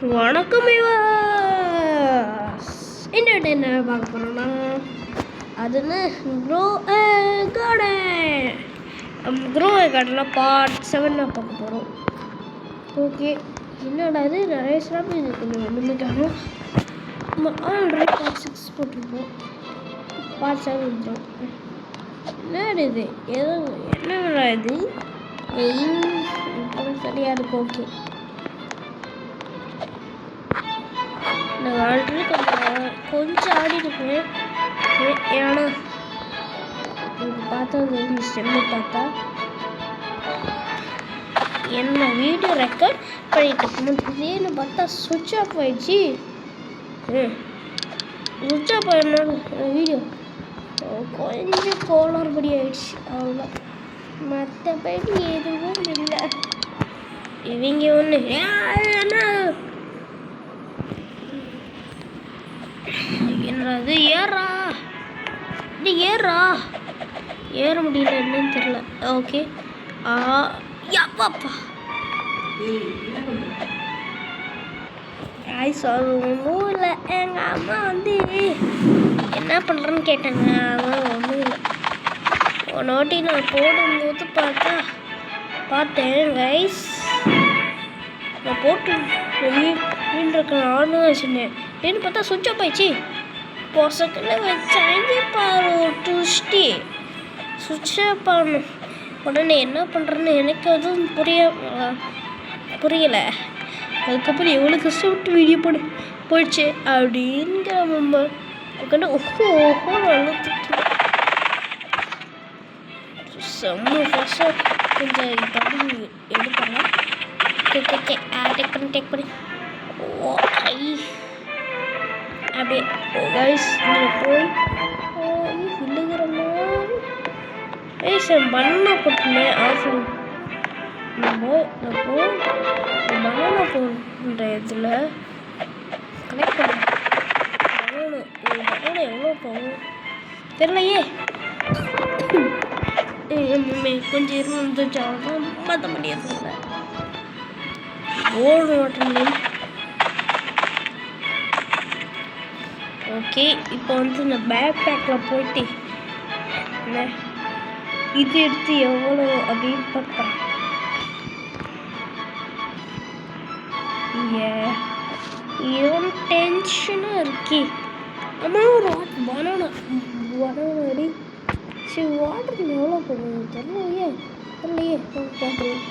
வணக்கம் வியூவர்ஸ். என்ன பார்க்க போகிறோம்னா அதுன்னு க்ரோ கார்டன் பார்ட் 7 பார்க்க போகிறோம். ஓகே, என்னடா இது நிறைய ஸ்டாப் இது கொஞ்சம் வந்துட்டாங்க. நம்ம ஆல்ரெடி பார்ட் 6 போட்டிருக்கோம். பார்ட் 7 வந்துடும். என்னது இது என்னடா இது சரியாக இருக்கும். ஓகே, நான் ஆல்ரெடி கொஞ்சம் ஆடிருக்கேன். ஏன்னா எனக்கு பார்த்தா இந்த ஸ்டெம்மை பார்த்தா என்ன வீடியோ ரெக்கார்ட் பண்ணிட்டு இருக்கணும். திடீர்னு பார்த்தா சுவிட்ச் ஆஃப் ஆயிடுச்சு. சுவிட்ச் ஆஃப் ஆயிடுனால வீடியோ கொஞ்சம் கோளாறுபடி ஆயிடுச்சு. அவ்வளோதான், மற்றபடி எதுவும் இல்லை. இவங்க ஒன்று என்னது ஏற முடியல, என்னன்னு தெரியல. ஓகே, யாப்பாப்பா ஒன்றும் இல்லை. எங்கள் அம்மா வந்து என்ன பண்ணுறேன்னு கேட்டாங்க. அதான் ஒன்றும் இல்லை. ஒரு வாட்டி நான் போடும்போது பார்த்தேன் கைஸ். நான் போட்டு வீட்டுக்கு நானும் சொன்னேன். அப்படின்னு பார்த்தா சுவிட்ச் ஆஃப் ஆயிடுச்சு. பொசக்கில் வச்சாங்க பாரு டுஸ்டி சுவிட்ச் ஆஃப் ஆகணும். உடனே என்ன பண்ணுறேன்னு எனக்கு எதுவும் புரியலை. அதுக்கப்புறம் எவ்வளோ கஷ்டப்பட்டு வீடியோ போயிடுச்சு அப்படிங்கிற நம்ம உட்காந்து ஓஹோ நல்லா செம்ம ஃபஸ்ட்டாக கொஞ்சம் எடுக்கலாம். டேக் பண்ணி ஓ அப்படியே கைஸ் போய் விழுகிற மாதிரி பனானா போட்டுனேன். ஆஃப் நான் பனானா போடுற இதில் கனெக்ட் பண்ண பனானா எவ்வளோ போகும் தெரியலையே. கொஞ்சம் இருந்துச்சாலும் மாற்ற முடியாது. ஓடு ஓட்டணும். ஓகே, இப்போ வந்து இந்த பேக் பேக்கில் போயிட்டு இது எடுத்து எவ்வளோ அப்படின்னு பார்ப்பேன். இதுவும் டென்ஷனாக இருக்கே. அம்மா ஒரு பனானா அடி சரி, வாட்டர் எவ்வளோ போடுறது தெரியலையே பார்க்குறேன்.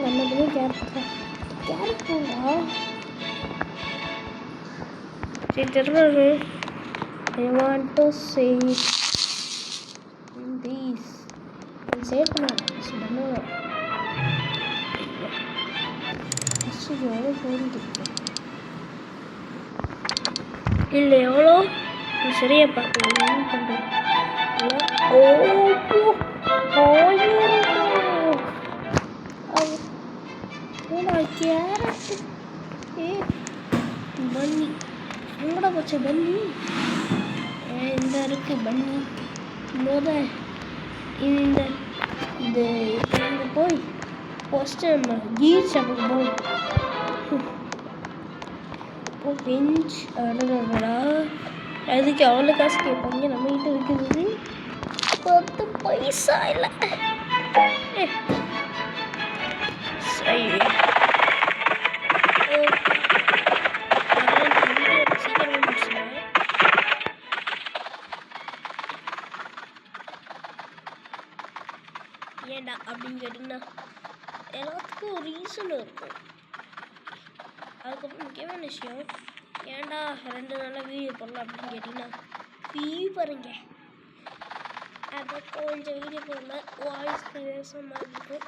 கண்ணதுமே கேரட் போடா சரி தெரியல. I want to say this சேர்க்கணும். எவ்வளோ போகுது இல்லை எவ்வளோ சரியாக பார்க்கணும் பண்ணுறேன். கேரட் பன்னி எங்கடா போச்சு பன்னி? இந்த இருக்கு பன்னி. இந்த போய் ஃபஸ்ட்டு நம்ம கீர் சாப்பிட பெஞ்ச் அடடா. அதுக்கு அவ்வளோ காசு கேட்பாங்க. நம்மகிட்ட இருக்குது 10 பைசா இல்லை. சரி, ஏண்டா அப்படின்னு கேட்டிங்கன்னா எல்லாத்துக்கும் ஒரு ரீசன் இருக்கும். அதுக்கப்புறம் முக்கியமான விஷயம், ஏன்டா 2 நாளாக வீடியோ போடலாம் அப்படின்னு கேட்டிங்கன்னா ஃபீவருங்க. அதை கொஞ்சம் வீடியோ போடல, வாய்ஸ் பேச மாதிரி இருக்கும்.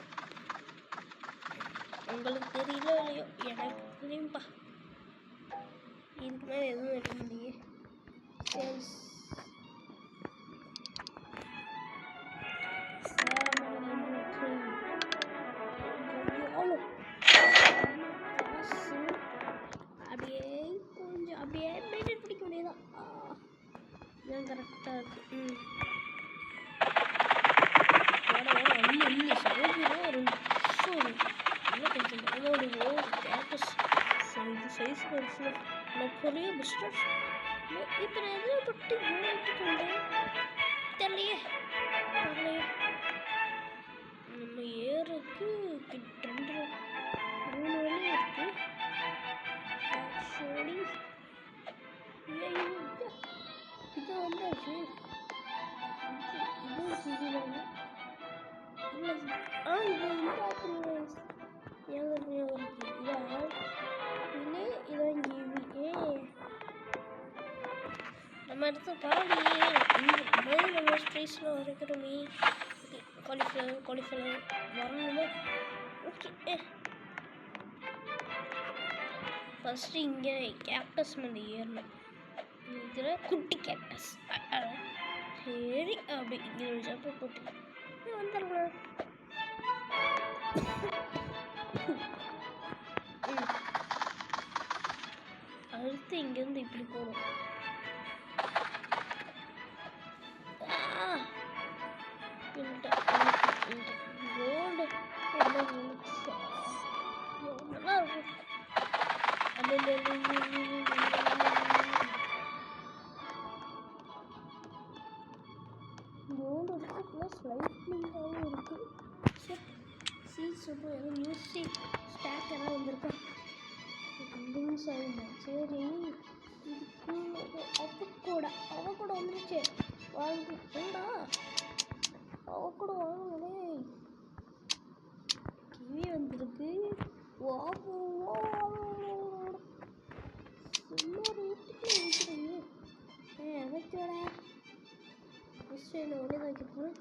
உங்களுக்கு தெரியல இல்லையோ, எனக்கு தெரியும்பா. இதுக்கு மேலே எதுவும் இருக்க முடியே. சரி, அப்படியே மெயின்டைன் பிடிக்க முடியாதான். கரெக்டாக இருக்கு. இந்த சைஸ்லாம் ஒரு இன்னும் கொஞ்சம் நம்மளுடைய கேம்பஸ் சைஸ் பெருசு நான் பெரிய பிஸ்னஸ் இப்போ நான் எதில் பட்டு யூனிட்டு கொண்டேன் தெரியலையே நம்ம ஏறக்கு 3 வழி இருக்கு ஆக்சுவலி இது வந்தாச்சு இது இது நம்ம இடத்துல பரவாயில்லையே நம்ம ஸ்பேஸில் வரைக்கிறோமே காலிஃப்ளவர் வரணுமா ஓகே ஃபஸ்ட்டு இங்கே கேக்டஸ் மேலே ஏறணும் இதில் குட்டி கேக்டஸ் சரி அப்படி இங்கே ஒரு ஜப்பை போட்டு வந்துடலாம் அடுத்து இங்கேருந்து இப்படி போகணும் ரோடு நல்லா இருக்கும் ரோடு இருக்கு ப்ளஸ் லைட்னிங்காகவும் இருக்குது சீட்ஸ் வந்து எதுவும் மியூசிக் ஸ்டாக் எல்லாம் வந்திருக்கா கண்டினியூஸ் ஆகிடும் சரி இதுக்கு அவ கூட வந்துருச்சு வாங்கிட்டா அவ கூட வாங்கினே கிவி வந்திருக்கு இன்னொரு வீட்டுக்கு இருக்கிறீங்க எனக்கோட ஃபஸ்ட்டு என்ன ஒன்று தான் கேட்பேன்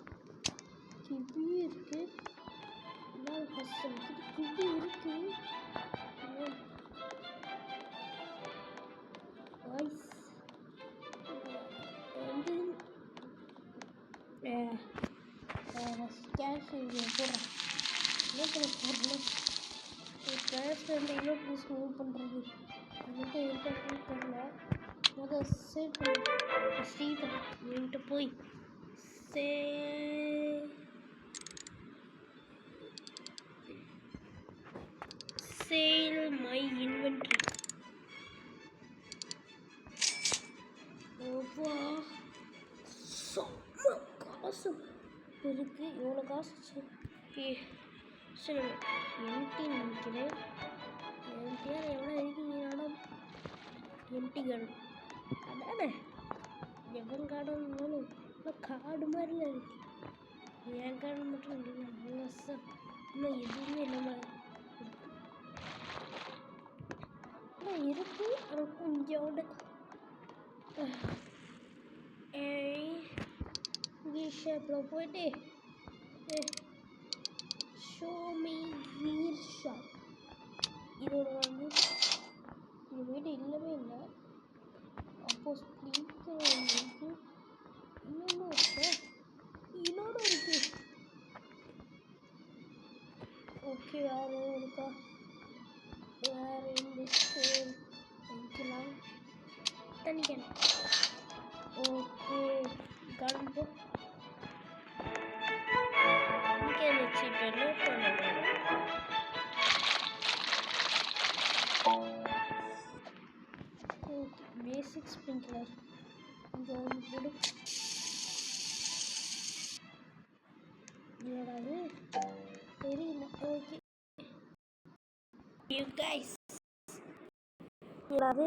கிவி இருக்குது ஃபஸ்ட்டு கிவி இருக்குது வாய்ஸ் வந்து கேஷ் போடுறேன் என்ன பண்ண போடுறேன் கேஷ் வந்து எவ்வளோ ப்ளீஸ் மூவ் பண்ணுறது என்கிட்ட இருக்கான்னு தெரியல முதல் சேவ் பண்ண ஸ்ரீதர் என்கிட்ட போய் சேல் மை இன்வென்ட்ரி காசு இருக்கு இவ்வளோ காசு சரி எம்டி நினைக்கிறேன் எம்டிஆர் எவ்வளோ இருக்கீங்க மேடம் எம்டி கார்டு அதானே எவன் கார்டுனாலும் இப்போ கார்டு மாதிரில இருக்கு என் கார்டு மட்டும் இல்லை சார் இன்னும் எதுவுமே இல்லாமல் இருக்கு ஆனால் கொஞ்சோண்டு ஷாப்பில் போயிட்டு ஷோமி வீர் ஷாப் இதோட வந்து இந்த வீடு இல்லவே இல்லை அப்போ ஸ்பீக்கர் இருக்கு இன்னொன்று இருக்கு இன்னொன்று இருக்கு ஓகே வேறு இருக்கா வேறு இந்த ஸ்டோர் வைக்கலாம் தனிக்கணும் ஓகே கலந்து இங்கே வச்சு இப்போ என்ன பண்ணணும் பேசிக் ஸ்ப்ரிங்க்லர் இங்கே வந்து போடு ஏதாவது தெரியல ஓகே யூ கைஸ் ஏதாவது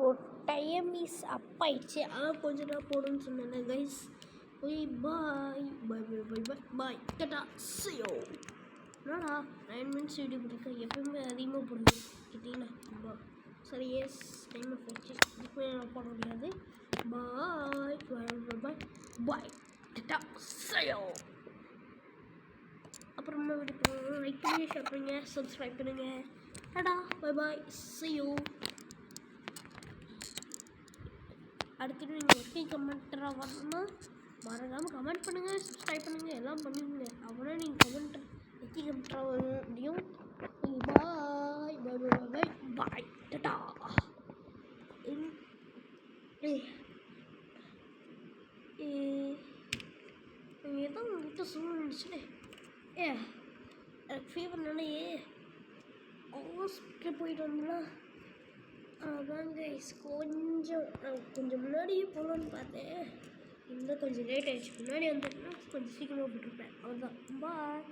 ஒரு டைம் இஸ் அப் ஆயிடுச்சு கொஞ்சம் நேரம் போடுன்னு சொன்னேன் கைஸ் ஓய் பாய் பாய் பாய் பாய் பாய் பாய் டட்டா சியோ என்னடா 9 மினிட்ஸ் வீடியோ பிடிக்கும் எப்பவுமே அதிகமாக போடுது கேட்டிங்கன்னா சரி எஸ் டைம் போச்சு இதுக்கு நான் போட முடியாது பாய் பாய் பாய் பாய் பாய் டட்டா சியோ அப்புறமா வீடியோ லைக் பண்ணி ஷேர் பண்ணுங்க சப்ஸ்கிரைப் பண்ணுங்க டடா பாய் பாய் சியோ அடுத்து நீங்கள் எப்படி கமெண்ட்டராக வரணும்னா மறக்காமல் கமெண்ட் பண்ணுங்கள் சப்ஸ்கிரைப் பண்ணுங்கள் எல்லாம் பண்ணுங்க அப்புறம் நீங்கள் கமெண்ட் எப்படி கமெண்ட்டராக வர முடியும் பாய் பாய் பாய் பாய் பாய் டட்டா ஏதோ உங்ககிட்ட சொல்லணுச்சுலே எனக்கு ஃபீவர் நினையே ஹாஸ்பிட்டல் போயிட்டு வந்தேன்னா அதான் கைஸ் கொஞ்சம் முன்னாடியே போகலான்னு பார்த்தேன். இன்னும் கொஞ்சம் லேட் ஆகிடுச்சு. முன்னாடி வந்துட்டுனா கொஞ்சம் சீக்கிரமாக போட்டிருப்பேன். அவ்வளோதான். பாய்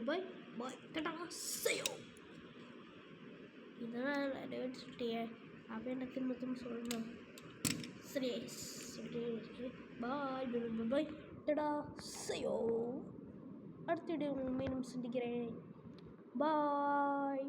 பாய் பாய் டடா செய்யோ. இதெல்லாம் நிறைய சொல்லிட்டே அப்படியே நான் திரும்ப சொல்லணும். சரி சொல்லிட்டு பாய் பாய் பாய் டடா செய்யோ. அடுத்த வீடியோ மீண்டும் சந்திக்கிறேன். பாய்.